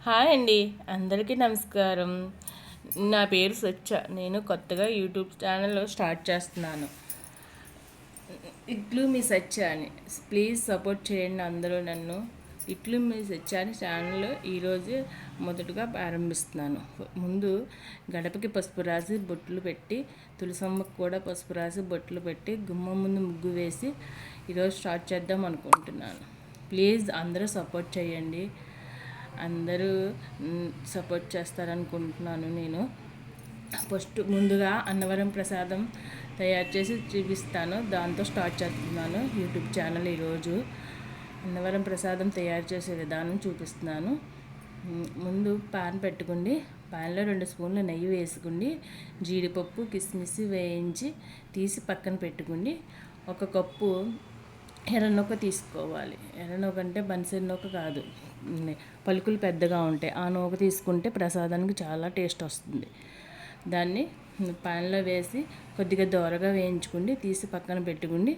Hi అండి, అందరికీ నమస్కారం. నా పేరు సచ్చ. నేను కొత్తగా యూట్యూబ్ ఛానల్ స్టార్ట్ చేస్తున్నాను. ఇట్లు మీ సచ్చ అని. ప్లీజ్ సపోర్ట్ చేయండి అందరూ నన్ను. ఇట్లు మీ సచ్చ అని ఛానల్ ఈరోజు మొదటగా ప్రారంభిస్తున్నాను. ముందు గడపకి పసుపు రాసి బొట్లు పెట్టి, తులసమ్మకు కూడా పసుపు రాసి బొట్లు పెట్టి, గుమ్మం ముందు ముగ్గు వేసి ఈరోజు స్టార్ట్ చేద్దాం అనుకుంటున్నాను. ప్లీజ్ అందరూ సపోర్ట్ చేయండి. అందరూ సపోర్ట్ చేస్తారనుకుంటున్నాను. నేను ఫస్ట్ ముందుగా అన్నవరం ప్రసాదం తయారు చేసి చూపిస్తాను. దాంతో స్టార్ట్ చేస్తున్నాను యూట్యూబ్ ఛానల్. ఈరోజు అన్నవరం ప్రసాదం తయారు చేసే విధానం చూపిస్తున్నాను. ముందు పాన్ పెట్టుకోండి. పాన్లో 2 స్పూన్లు నెయ్యి వేసుకోండి. జీడిపప్పు కిస్మిస్ వేయించి తీసి పక్కన పెట్టుకోండి. 1 కప్పు ఎర్రనూక తీసుకోవాలి. ఎర్రనూక అంటే బన్సెన్నూక కాదు, పలుకులు పెద్దగా ఉంటాయి. ఆ నూక తీసుకుంటే ప్రసాదానికి చాలా టేస్ట్ వస్తుంది. దాన్ని పాన్లో వేసి కొద్దిగా దోరగా వేయించుకోండి. తీసి పక్కన పెట్టుకోండి.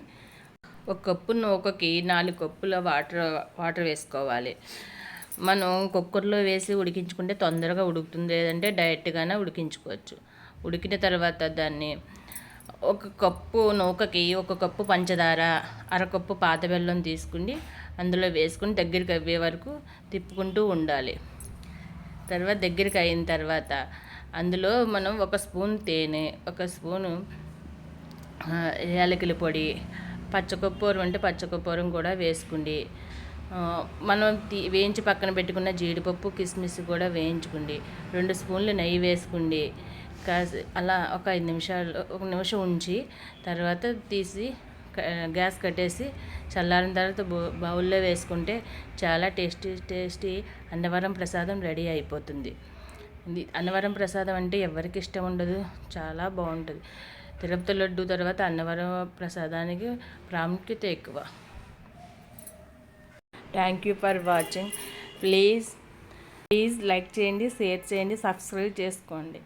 1 కప్పు నూకకి 4 కప్పుల వాటర్ వేసుకోవాలి. మనం కుక్కర్లో వేసి ఉడికించుకుంటే తొందరగా ఉడుకుతుంది, లేదంటే డైరెక్ట్గానే ఉడికించుకోవచ్చు. ఉడికిన తర్వాత దాన్ని 1 కప్పు నూకకి 1 కప్పు పంచదార, 1/2 కప్పు పాత బెల్లం తీసుకుని అందులో వేసుకుని దగ్గరికి అయ్యే వరకు తిప్పుకుంటూ ఉండాలి. తర్వాత దగ్గరికి అయిన తర్వాత అందులో మనం 1 స్పూన్ తేనె, 1 స్పూను యాలకుల పొడి, పచ్చకర్పూరం అంటే పచ్చకర్పూరం కూడా వేసుకోండి. మనం వేయించి పక్కన పెట్టుకున్న జీడిపప్పు కిస్మిస్ కూడా వేయించుకోండి. 2 స్పూన్లు నెయ్యి వేసుకోండి. అలా ఒక 5 నిమిషాలు, 1 నిమిషం ఉంచి తర్వాత తీసి గ్యాస్ కట్టేసి చల్లారిన తర్వాత బౌల్లో వేసుకుంటే చాలా టేస్టీ అన్నవరం ప్రసాదం రెడీ అయిపోతుంది. అన్నవరం ప్రసాదం అంటే ఎవరికి ఇష్టం ఉండదు, చాలా బాగుంటుంది. తిరుపతి లడ్డు తర్వాత అన్నవరం ప్రసాదానికి ప్రాముఖ్యత ఎక్కువ. Thank you for watching. Please like చేయండి, షేర్ చేయండి, సబ్స్క్రైబ్ చేసుకోండి.